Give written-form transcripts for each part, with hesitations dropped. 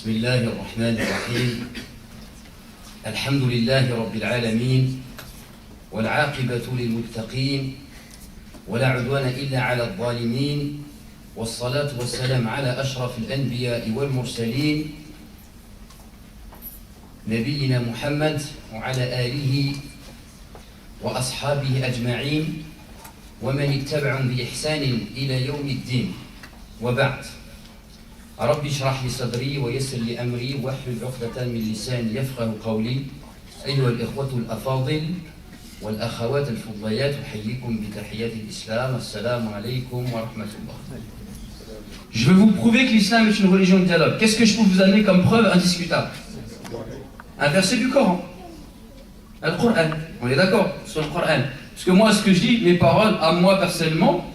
بسم الله الرحمن الرحيم الحمد لله رب العالمين والعاقبة للمتقين ولا عدوان إلا على الظالمين والصلاة والسلام على أشرف الأنبياء والمرسلين نبينا محمد وعلى آله وأصحابه أجمعين ومن اتبعهم بإحسان إلى يوم الدين وبعد ربي اشرح لي صدري ويسر لي أمري واحلل عقدة من لساني يفقه قولي أيها الإخوة الأفاضل والأخوات الفضليات أحييكم بتحيات الإسلام السلام عليكم ورحمة الله. Je veux vous prouver que l'islam est une religion de dialogue. Qu'est-ce que je peux vous amener comme preuve indiscutable? Un verset du Coran. Le Coran. On est d'accord sur le Coran. Parce que moi, ce que je dis, mes paroles, à moi personnellement,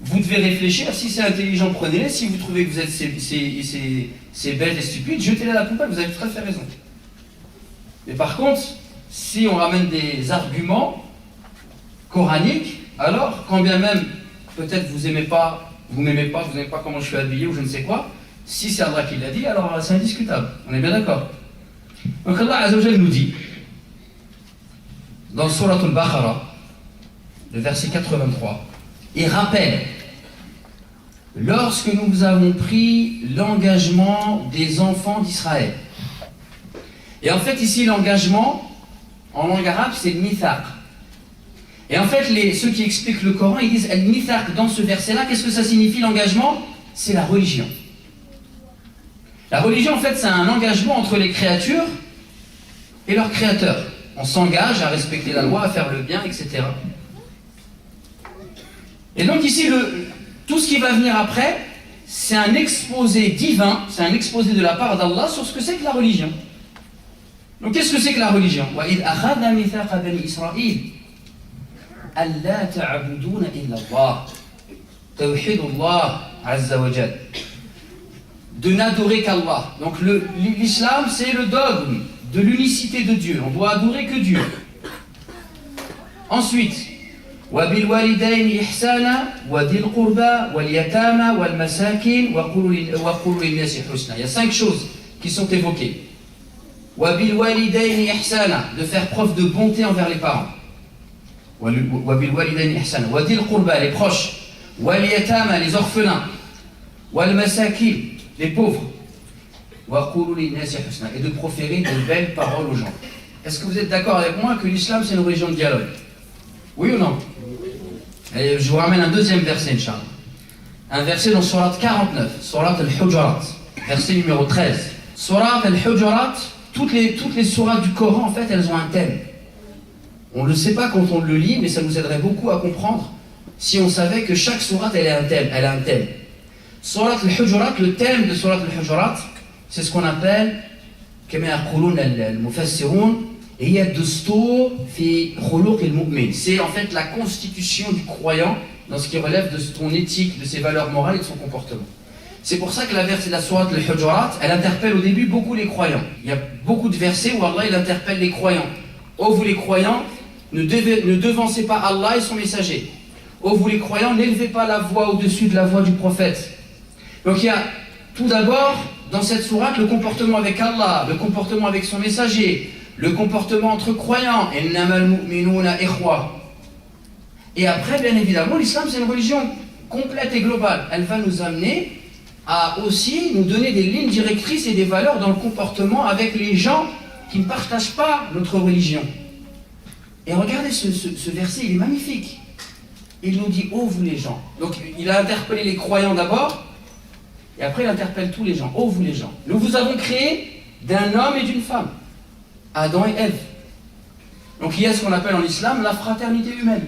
vous devez réfléchir. Si c'est intelligent, prenez-les. Si vous trouvez que vous êtes ces bêtes et stupides, jetez-les à la poubelle. Vous avez tout à fait raison. Mais par contre, si on ramène des arguments coraniques, alors, quand bien même, peut-être vous n'aimez pas comment je suis habillé ou je ne sais quoi, si c'est Allah qui l'a dit, alors c'est indiscutable. On est bien d'accord. Donc Allah Azza wa Jalla nous dit, dans Surat al-Baqarah, le verset 83, il rappelle, lorsque nous avons pris l'engagement des enfants d'Israël. Et en fait, ici, l'engagement, en langue arabe, c'est le mithaq. Et en fait, ceux qui expliquent le Coran, ils disent le mithaq dans ce verset-là. Qu'est-ce que ça signifie l'engagement? C'est la religion. La religion, en fait, c'est un engagement entre les créatures et leur créateur. On s'engage à respecter la loi, à faire le bien, etc. Et donc ici, tout ce qui va venir après, c'est un exposé divin, c'est un exposé de la part d'Allah sur ce que c'est que la religion. Donc qu'est-ce que c'est que la religion? وَإِذْ أَخَذْنَا مِيثَاقَ بَنِي إِسْرَائِيلَ أَلَّا تَعْبُدُونَ إِلَّا اللَّهَ تَوْحِيدُ اللَّهِ عَزَّ وَجَلَّ. De n'adorer qu'Allah. Donc l'islam, c'est le dogme de l'unicité de Dieu. On doit adorer que Dieu. Ensuite, وَبِالْوَالِدَيْنِ إِحْسَانًا وَذِي الْقُرْبَى وَالْيَتَامَى وَالْمَسَاكِينِ وَقُولُوا لِلنَّاسِ حُسْنًا. Il y a 5 choses qui sont évoquées. وَبِالْوَالِدَيْنِ إِحْسَانًا, de faire preuve de bonté envers les parents. وَبِالْوَالِدَيْنِ إِحْسَانًا وَذِي الْقُرْبَى, les proches. وَالْيَتَامَى, les orphelins. وَالْمَسَاكِينِ, les pauvres. وَقُولُوا لِلنَّاسِ حُسْنًا, et de proférer de belles paroles aux gens. Est-ce que vous êtes d'accord avec moi que l'islam c'est une religion de dialogue? Oui ou non? Et je vous ramène un deuxième verset, Inch'Allah. Un verset dans Surat 49, Surat al-Hujurat, verset numéro 13. Surat al-Hujurat, toutes les sourates du Coran, en fait, elles ont un thème. On ne le sait pas quand on le lit, mais ça nous aiderait beaucoup à comprendre si on savait que chaque sourate, elle a un thème. Surat al-Hujurat, le thème de Surat al-Hujurat, c'est ce qu'on appelle, كما يقولون المفسرون, c'est en fait la constitution du croyant dans ce qui relève de son éthique, de ses valeurs morales et de son comportement. C'est pour ça que la sourate al-Hujurat, elle interpelle au début beaucoup les croyants. Il y a beaucoup de versets où Allah il interpelle les croyants. Oh vous les croyants, ne devancez pas Allah et son messager. Oh vous les croyants, n'élevez pas la voix au-dessus de la voix du prophète. Donc il y a tout d'abord dans cette sourate le comportement avec Allah, le comportement avec son messager, le comportement entre croyants. Et après, bien évidemment, l'islam c'est une religion complète et globale. Elle va nous amener à aussi nous donner des lignes directrices et des valeurs dans le comportement avec les gens qui ne partagent pas notre religion. Et regardez ce verset, il est magnifique. Il nous dit, oh vous les gens. Donc il a interpellé les croyants d'abord, et après il interpelle tous les gens. Oh vous les gens. Nous vous avons créé d'un homme et d'une femme. Adam et Ève. Donc il y a ce qu'on appelle en islam la fraternité humaine.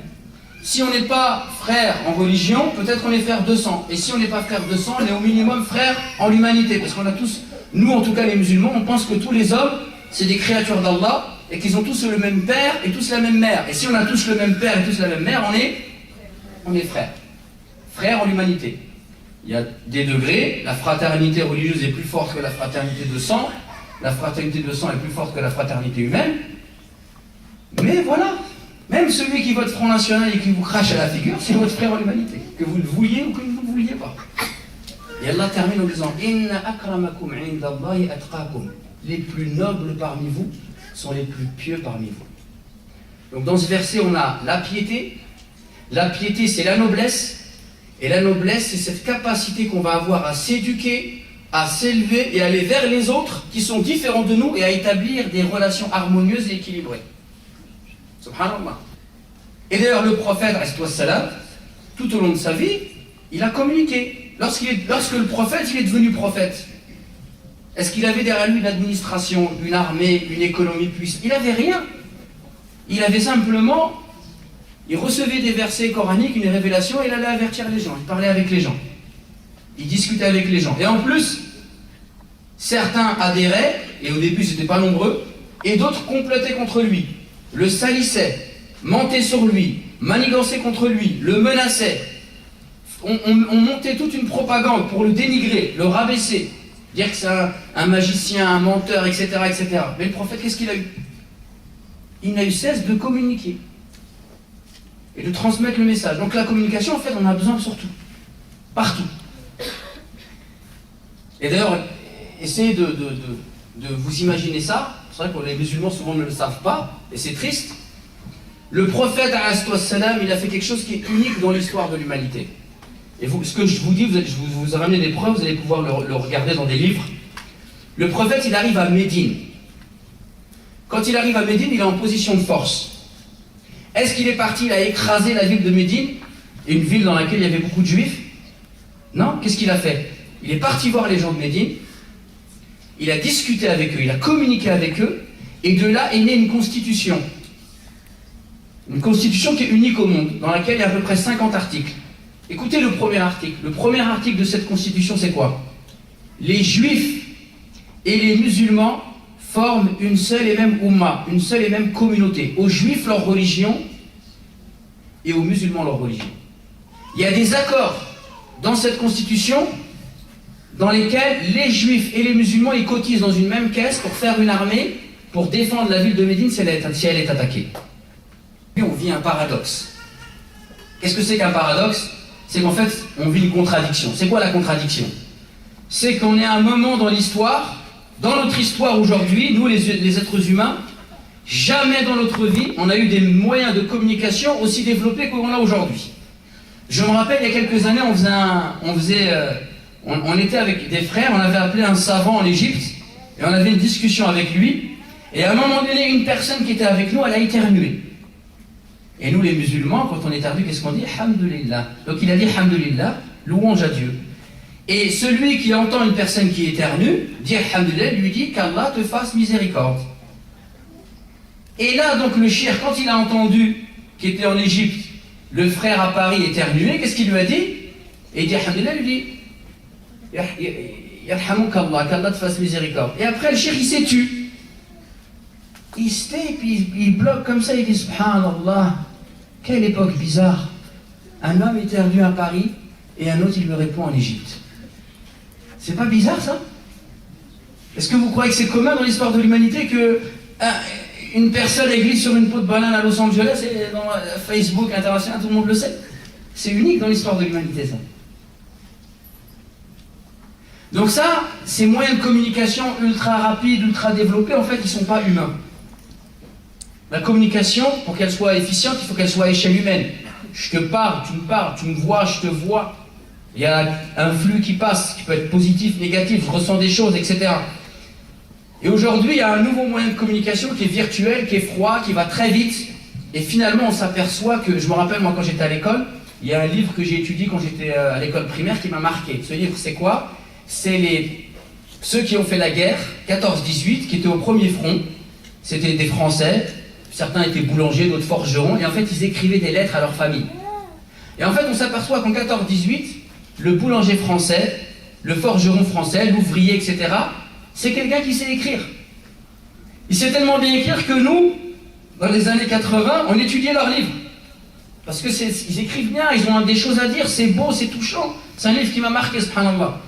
Si on n'est pas frère en religion, peut-être on est frère de sang. Et si on n'est pas frère de sang, on est au minimum frère en l'humanité. Parce qu'on a tous, nous en tout cas les musulmans, on pense que tous les hommes, c'est des créatures d'Allah et qu'ils ont tous le même père et tous la même mère. Et si on a tous le même père et tous la même mère, on est frères. Frères en l'humanité. Il y a des degrés, la fraternité religieuse est plus forte que la fraternité de sang. La fraternité de sang est plus forte que la fraternité humaine. Mais voilà, même celui qui vote Front National et qui vous crache à la figure, c'est votre frère en l'humanité. Que vous le vouliez ou que vous ne le vouliez pas. Et Allah termine en disant Inna akramakum indallahi atqakum. Les plus nobles parmi vous sont les plus pieux parmi vous. Donc dans ce verset, on a la piété. La piété, c'est la noblesse. Et la noblesse, c'est cette capacité qu'on va avoir à s'éduquer, à s'élever et aller vers les autres qui sont différents de nous et à établir des relations harmonieuses et équilibrées. Subhanallah. Et d'ailleurs, le prophète, tout au long de sa vie, il a communiqué. Lorsque le prophète, il est devenu prophète, est-ce qu'il avait derrière lui une administration, une armée, une économie puissante? Il n'avait rien. Il avait simplement, il recevait des versets coraniques, une révélation, et il allait avertir les gens, il parlait avec les gens. Il discutait avec les gens. Et en plus, certains adhéraient, et au début c'était pas nombreux, et d'autres complotaient contre lui, le salissaient, mentaient sur lui, manigançaient contre lui, le menaçaient. On montait toute une propagande pour le dénigrer, le rabaisser, dire que c'est un magicien, un menteur, etc., etc. Mais le prophète, qu'est-ce qu'il a eu? Il n'a eu cesse de communiquer et de transmettre le message. Donc la communication, en fait, on a besoin surtout, partout. Et d'ailleurs, essayez de vous imaginer ça. C'est vrai que les musulmans souvent ne le savent pas, et c'est triste. Le prophète, il a fait quelque chose qui est unique dans l'histoire de l'humanité. Et ce que je vous dis, je vous ai ramené des preuves, vous allez pouvoir le regarder dans des livres. Le prophète, il arrive à Médine. Quand il arrive à Médine, il est en position de force. Est-ce qu'il est parti, il a écrasé la ville de Médine, une ville dans laquelle il y avait beaucoup de juifs? Non, qu'est-ce qu'il a fait? Il est parti voir les gens de Médine, il a discuté avec eux, il a communiqué avec eux, et de là est née une constitution. Une constitution qui est unique au monde, dans laquelle il y a à peu près 50 articles. Écoutez le premier article. Le premier article de cette constitution, c'est quoi? Les juifs et les musulmans forment une seule et même umma, une seule et même communauté. Aux juifs, leur religion, et aux musulmans, leur religion. Il y a des accords dans cette constitution dans lesquels les juifs et les musulmans ils cotisent dans une même caisse pour faire une armée pour défendre la ville de Médine si elle est attaquée. Et on vit un paradoxe. Qu'est-ce que c'est qu'un paradoxe? C'est qu'en fait, on vit une contradiction. C'est quoi la contradiction? C'est qu'on est à un moment dans l'histoire, dans notre histoire aujourd'hui, nous les êtres humains, jamais dans notre vie, on a eu des moyens de communication aussi développés qu'on a aujourd'hui. Je me rappelle, il y a quelques années, on était avec des frères, on avait appelé un savant en Égypte, et on avait une discussion avec lui, et à un moment donné, une personne qui était avec nous, elle a éternué. Et nous les musulmans, quand on éternue, qu'est-ce qu'on dit? Alhamdulillah. Donc il a dit Alhamdulillah, louange à Dieu. Et celui qui entend une personne qui éternue, dit Alhamdulillah, lui dit qu'Allah te fasse miséricorde. Et là, donc le cheikh, quand il a entendu, qui était en Égypte, le frère à Paris éternuer, qu'est-ce qu'il lui a dit? Et il dit Alhamdulillah, lui dit Yarhamukallah, qu'Allah te fasse miséricorde. Et après, le cheikh, il s'est tu. Il se tait, puis il bloque comme ça, il dit Subhanallah, quelle époque bizarre. Un homme éternue à Paris et un autre il lui répond en Égypte. C'est pas bizarre ça? Est-ce que vous croyez que c'est commun dans l'histoire de l'humanité que une personne glisse sur une peau de banane à Los Angeles et dans Facebook international, tout le monde le sait? C'est unique dans l'histoire de l'humanité ça. Donc ça, ces moyens de communication ultra rapides, ultra développés, en fait, ils ne sont pas humains. La communication, pour qu'elle soit efficiente, il faut qu'elle soit à échelle humaine. Je te parle, tu me vois, je te vois. Il y a un flux qui passe, qui peut être positif, négatif, je ressens des choses, etc. Et aujourd'hui, il y a un nouveau moyen de communication qui est virtuel, qui est froid, qui va très vite. Et finalement, on s'aperçoit que, je me rappelle, moi, quand j'étais à l'école, il y a un livre que j'ai étudié quand j'étais à l'école primaire qui m'a marqué. Ce livre, c'est quoi? C'est ceux qui ont fait la guerre, 14-18, qui étaient au premier front. C'était des Français. Certains étaient boulangers, d'autres forgerons, et en fait, ils écrivaient des lettres à leur famille. Et en fait, on s'aperçoit qu'en 14-18, le boulanger français, le forgeron français, l'ouvrier, etc., c'est quelqu'un qui sait écrire. Il sait tellement bien écrire que nous, dans les années 80, on étudiait leurs livres. Parce que ils écrivent bien, ils ont des choses à dire, c'est beau, c'est touchant. C'est un livre qui m'a marqué, subhanallah.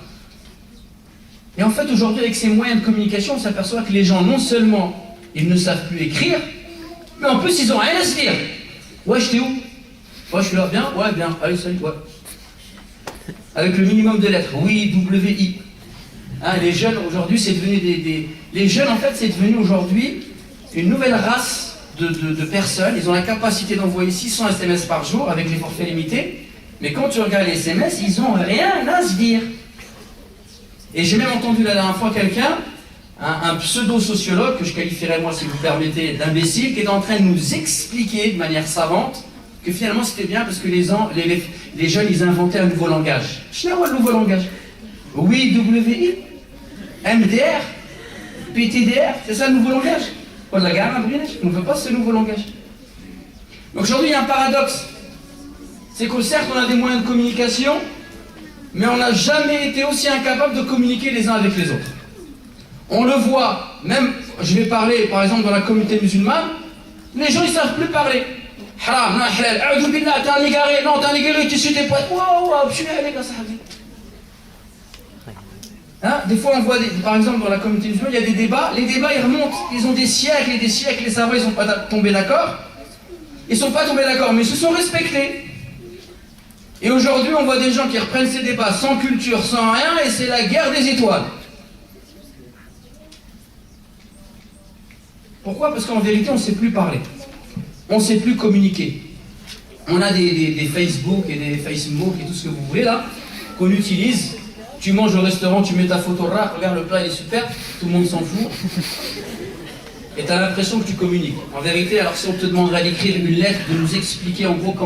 Et en fait, aujourd'hui, avec ces moyens de communication, on s'aperçoit que les gens, non seulement, ils ne savent plus écrire, mais en plus, ils ont rien à se dire. Ouais, j'étais où? Ouais, je suis là, bien? Ouais, bien. Allez, salut, ouais. avec le minimum de lettres. Oui, WI. Hein, les jeunes, aujourd'hui, c'est devenu Les jeunes, en fait, c'est devenu aujourd'hui une nouvelle race de personnes. Ils ont la capacité d'envoyer 600 SMS par jour avec les forfaits limités. Mais quand tu regardes les SMS, ils n'ont rien à se dire. Et j'ai même entendu la dernière fois quelqu'un, un pseudo-sociologue, que je qualifierais moi, si vous permettez, d'imbécile, qui est en train de nous expliquer de manière savante que finalement c'était bien parce que les jeunes, ils inventaient un nouveau langage. Je sais pas le nouveau langage. Oui, WI, MDR, PTDR, c'est ça le nouveau langage. On ne veut pas ce nouveau langage. Donc aujourd'hui, il y a un paradoxe. C'est que certes, on a des moyens de communication, mais on n'a jamais été aussi incapable de communiquer les uns avec les autres. On le voit, même, je vais parler par exemple dans la communauté musulmane, les gens ils ne savent plus parler. Haram, non, halal, a'udhu billah, t'es un égaré, non, t'es un égaré, tu suis tes potes, waouh, je suis allé comme ça. Hein, des fois on voit, par exemple dans la communauté musulmane, il y a des débats, les débats ils remontent, ils ont des siècles et des siècles, les savants ils ne sont pas tombés d'accord, ils ne sont pas tombés d'accord, mais ils se sont respectés. Et aujourd'hui on voit des gens qui reprennent ces débats sans culture, sans rien, et c'est la guerre des étoiles. Pourquoi? Parce qu'en vérité on ne sait plus parler, on ne sait plus communiquer. On a des Facebook et des Facebook et tout ce que vous voulez là, qu'on utilise. Tu manges au restaurant, tu mets ta photo rare, regarde le plat il est super, tout le monde s'en fout. Et tu as l'impression que tu communiques. En vérité, alors si on te demanderait d'écrire une lettre, de nous expliquer en gros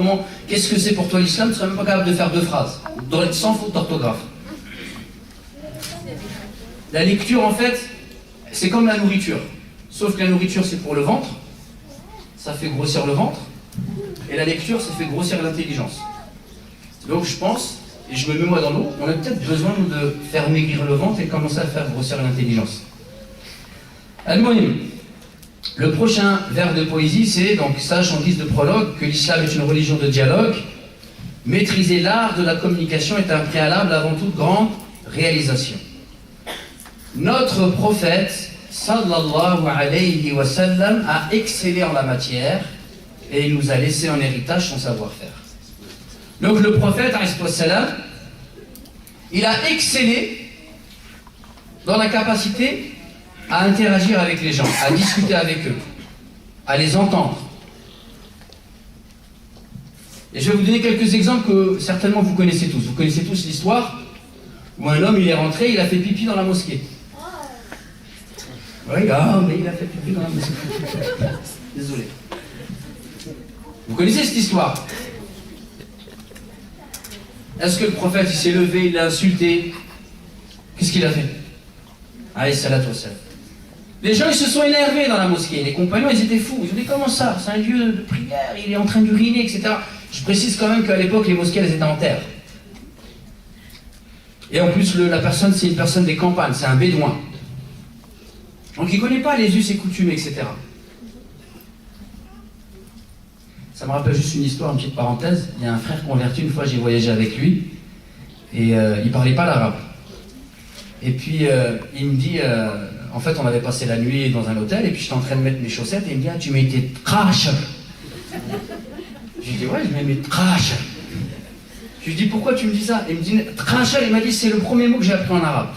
qu'est-ce que c'est pour toi l'islam, tu ne serais même pas capable de faire 2 phrases, sans faute d'orthographe. La lecture en fait, c'est comme la nourriture. Sauf que la nourriture c'est pour le ventre, ça fait grossir le ventre, et la lecture ça fait grossir l'intelligence. Donc je pense, et je me mets moi dans l'eau, on a peut-être besoin de faire maigrir le ventre et commencer à faire grossir l'intelligence. Al-Muhim, le prochain vers de poésie, c'est donc sache en guise de prologue que l'islam est une religion de dialogue. Maîtriser l'art de la communication est un préalable avant toute grande réalisation. Notre prophète, sallallahu alayhi wa sallam, a excellé en la matière et il nous a laissé en héritage son savoir-faire. Donc le prophète, il a excellé dans la capacité à interagir avec les gens, à discuter avec eux, à les entendre. Et je vais vous donner quelques exemples que certainement vous connaissez tous. Vous connaissez tous l'histoire où un homme il est rentré, il a fait pipi dans la mosquée. Oui, mais il a fait pipi dans la mosquée. Désolé. Vous connaissez cette histoire? Est-ce que le prophète il s'est levé, il l'a insulté? Qu'est-ce qu'il a fait? Alayhi salatu wassalam. Les gens ils se sont énervés dans la mosquée, les compagnons ils étaient fous, ils ont dit comment ça? C'est un lieu de prière, il est en train d'uriner, etc. Je précise quand même qu'à l'époque les mosquées elles étaient en terre. Et en plus la personne c'est une personne des campagnes, c'est un bédouin. Donc il ne connaît pas les us et coutumes, etc. Ça me rappelle juste une histoire, une petite parenthèse. Il y a un frère converti, une fois j'ai voyagé avec lui, et il ne parlait pas l'arabe. Et puis il me dit, en fait on avait passé la nuit dans un hôtel, et puis j'étais en train de mettre mes chaussettes, et il me dit, ah, tu mets tes trash. Je lui dis, ouais, je mets mes trash. Je lui dis, pourquoi tu me dis ça? Il me dit, trash, il m'a dit, c'est le premier mot que j'ai appris en arabe.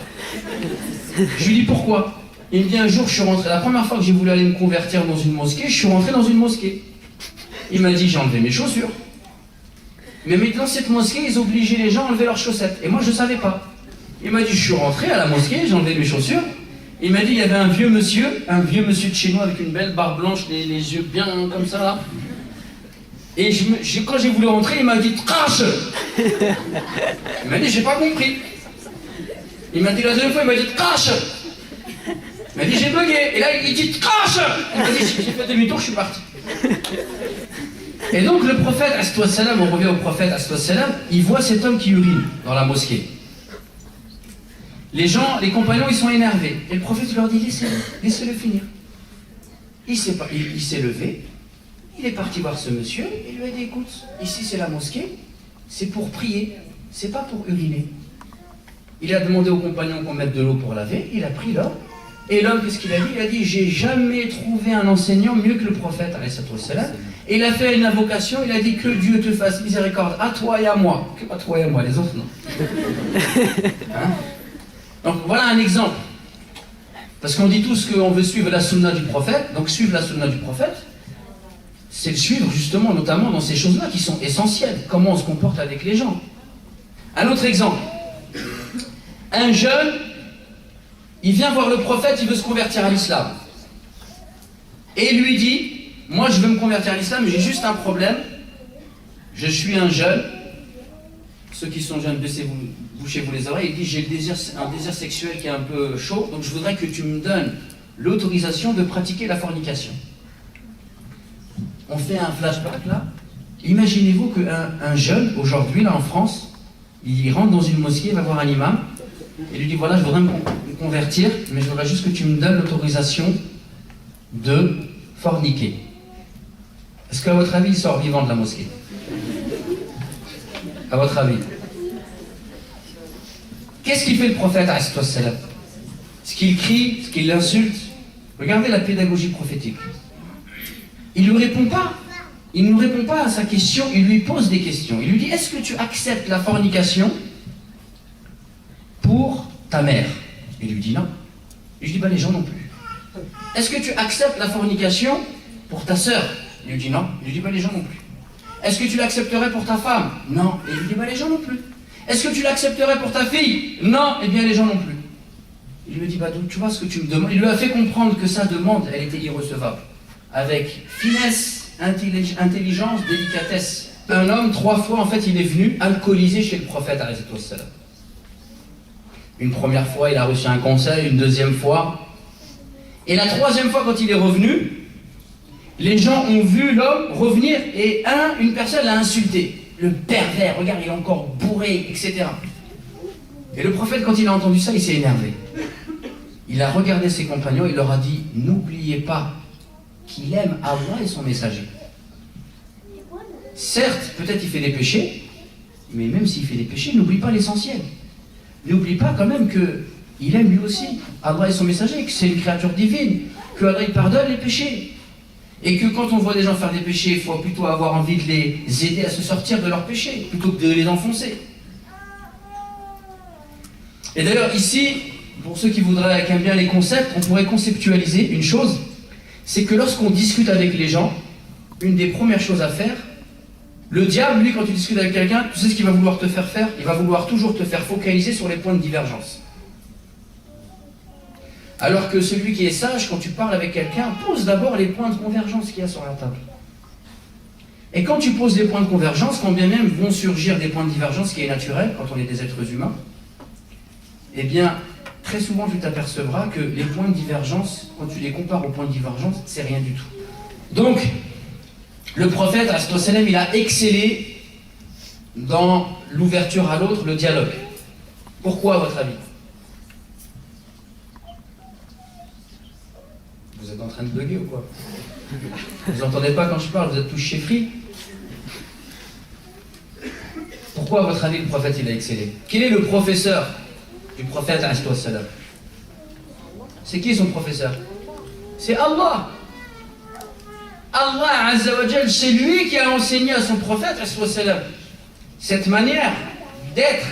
Je lui dis, pourquoi? Il me dit, un jour je suis rentré, la première fois que j'ai voulu aller me convertir dans une mosquée, je suis rentré dans une mosquée. Il m'a dit, j'ai enlevé mes chaussures. Mais maintenant, cette mosquée, ils obligeaient les gens à enlever leurs chaussettes. Et moi, je ne savais pas. Il m'a dit, je suis rentré à la mosquée, j'ai enlevé mes chaussures. Il m'a dit, il y avait un vieux monsieur de chez nous avec une belle barbe blanche, les yeux bien comme ça là. Et quand j'ai voulu rentrer, il m'a dit, trash. Il m'a dit, j'ai pas compris. Il m'a dit la deuxième fois, il m'a dit, trash. Il m'a dit, j'ai bugué. Et là, il dit, trash. Il m'a dit, j'ai fait demi-tour, je suis parti. Et donc le prophète, on revient au prophète, il voit cet homme qui urine dans la mosquée. Les gens, les compagnons, ils sont énervés. Et le prophète leur dit, laissez-le finir. Il s'est levé, il est parti voir ce monsieur, et il lui a dit, écoute, ici c'est la mosquée, c'est pour prier, c'est pas pour uriner. Il a demandé aux compagnons qu'on mette de l'eau pour laver, il a pris l'eau, et l'homme, qu'est-ce qu'il a dit? Il a dit, j'ai jamais trouvé un enseignant mieux que le prophète, Et il a fait une invocation, il a dit que Dieu te fasse miséricorde à toi et à moi. Que pas toi et à moi, les autres non. Hein? Donc voilà un exemple. Parce qu'on dit tous qu'on veut suivre la sunna du prophète, donc suivre la sunna du prophète, c'est le suivre justement, notamment dans ces choses-là qui sont essentielles. Comment on se comporte avec les gens. Un autre exemple. Un jeune, il vient voir le prophète, il veut se convertir à l'islam. Et il lui dit, moi je veux me convertir à l'islam, mais j'ai juste un problème. Je suis un jeune. Ceux qui sont jeunes, bouchez-vous les oreilles. Il dit, j'ai un désir sexuel qui est un peu chaud, donc je voudrais que tu me donnes l'autorisation de pratiquer la fornication. On fait un flashback là. Imaginez-vous qu'un jeune, aujourd'hui, là en France, il rentre dans une mosquée, il va voir un imam, et lui dit, voilà, je voudrais me convertir, mais je voudrais juste que tu me donnes l'autorisation de forniquer. Est-ce qu'à votre avis, il sort vivant de la mosquée? À votre avis? Qu'est-ce qu'il fait le prophète, ce qu'il crie, ce qu'il l'insulte? Regardez la pédagogie prophétique. Il ne lui répond pas. Il ne nous répond pas à sa question, il lui pose des questions. Il lui dit, est-ce que tu acceptes la fornication pour ta mère? Il lui dit non. Il lui dit, les gens non plus. Est-ce que tu acceptes la fornication pour ta sœur? Il lui dit non. Il lui dit, les gens non plus. Est-ce que tu l'accepterais pour ta femme? Non. Et il lui dit, les gens non plus. Est-ce que tu l'accepterais pour ta fille? Non. Eh bien, les gens non plus. Il lui dit, donc tu vois ce que tu me demandes. Il lui a fait comprendre que sa demande, elle était irrecevable. Avec finesse, intelligence, délicatesse. Un homme, 3 fois, en fait, il est venu alcoolisé chez le prophète, alayhi salam. Une première fois, il a reçu un conseil, une deuxième fois. Et la 3e fois, quand il est revenu, les gens ont vu l'homme revenir et une personne l'a insulté. Le pervers, regarde, il est encore bourré, etc. Et le prophète, quand il a entendu ça, il s'est énervé. Il a regardé ses compagnons, il leur a dit, n'oubliez pas qu'il aime Allah et son messager. Certes, peut-être il fait des péchés, mais même s'il fait des péchés, n'oublie pas l'essentiel. N'oublie pas quand même qu'il aime lui aussi Allah et son messager, que c'est une créature divine, que Allah il pardonne les péchés. Et que quand on voit des gens faire des péchés, il faut plutôt avoir envie de les aider à se sortir de leurs péchés, plutôt que de les enfoncer. Et d'ailleurs, ici, pour ceux qui aiment bien les concepts, on pourrait conceptualiser une chose, c'est que lorsqu'on discute avec les gens, une des premières choses à faire, le diable, lui, quand tu discutes avec quelqu'un, tu sais ce qu'il va vouloir te faire faire? Il va vouloir toujours te faire focaliser sur les points de divergence. Alors que celui qui est sage, quand tu parles avec quelqu'un, pose d'abord les points de convergence qu'il y a sur la table. Et quand tu poses les points de convergence, quand bien même vont surgir des points de divergence, ce qui est naturel quand on est des êtres humains, eh bien, très souvent tu t'apercevras que les points de divergence, quand tu les compares aux points de divergence, c'est rien du tout. Donc, le prophète, il a excellé dans l'ouverture à l'autre, le dialogue. Pourquoi, à votre avis? Vous êtes en train de bugger ou quoi? Vous n'entendez pas quand je parle, vous êtes tous cheffris. Pourquoi, à votre avis, le prophète il a excellé? Quel est le professeur du prophète? C'est qui son professeur? C'est Allah. Allah Azza wa Jal, c'est lui qui a enseigné à son prophète cette manière d'être,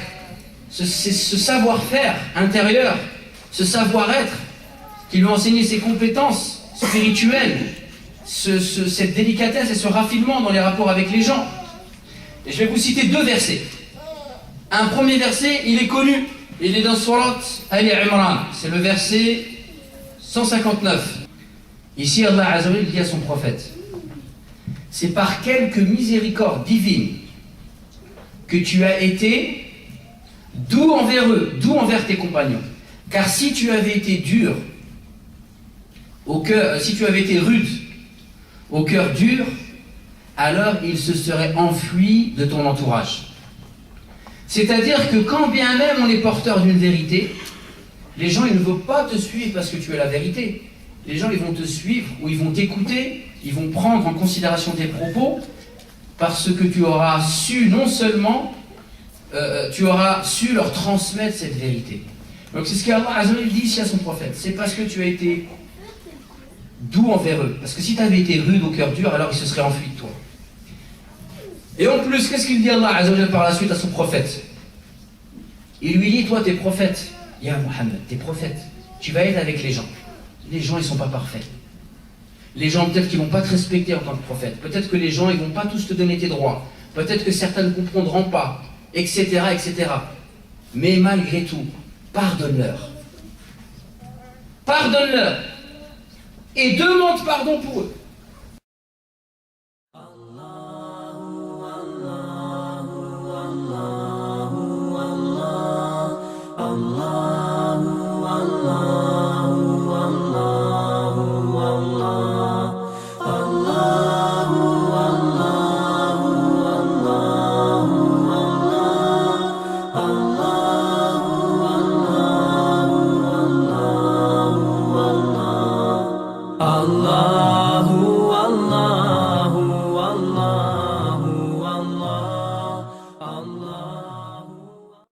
ce savoir-faire intérieur, ce savoir-être, qui lui a enseigné ses compétences spirituelles, cette délicatesse et ce raffinement dans les rapports avec les gens. Et je vais vous citer 2 versets. Un premier verset, il est connu, il est dans Surat Ali Imran, c'est le verset 159. Ici, Allah Azza wa Jal dit à son prophète, c'est par quelque miséricorde divine que tu as été doux envers eux, doux envers tes compagnons. Car si tu avais été dur au cœur, si tu avais été rude, au cœur dur, alors il se serait enfui de ton entourage. C'est-à-dire que quand bien même on est porteur d'une vérité, les gens ils ne vont pas te suivre parce que tu es la vérité. Les gens ils vont te suivre ou ils vont t'écouter, ils vont prendre en considération tes propos parce que tu auras su non seulement, tu auras su leur transmettre cette vérité. Donc c'est ce qu'Allah Azza wa Jalla dit ici à son prophète. C'est parce que tu as été doux envers eux. Parce que si tu avais été rude au cœur dur, alors ils se seraient enfuis de toi. Et en plus, qu'est-ce qu'il dit Allah Azza wa Jalla par la suite à son prophète? Il lui dit, toi t'es prophète, Ya Muhammad, t'es prophète, tu vas être avec les gens. Les gens ils sont pas parfaits. Les gens peut-être qu'ils vont pas te respecter en tant que prophète. Peut-être que les gens ils vont pas tous te donner tes droits. Peut-être que certains ne comprendront pas, etc., etc. Mais malgré tout, pardonne-leur. Pardonne-leur. Et demande pardon pour eux. الله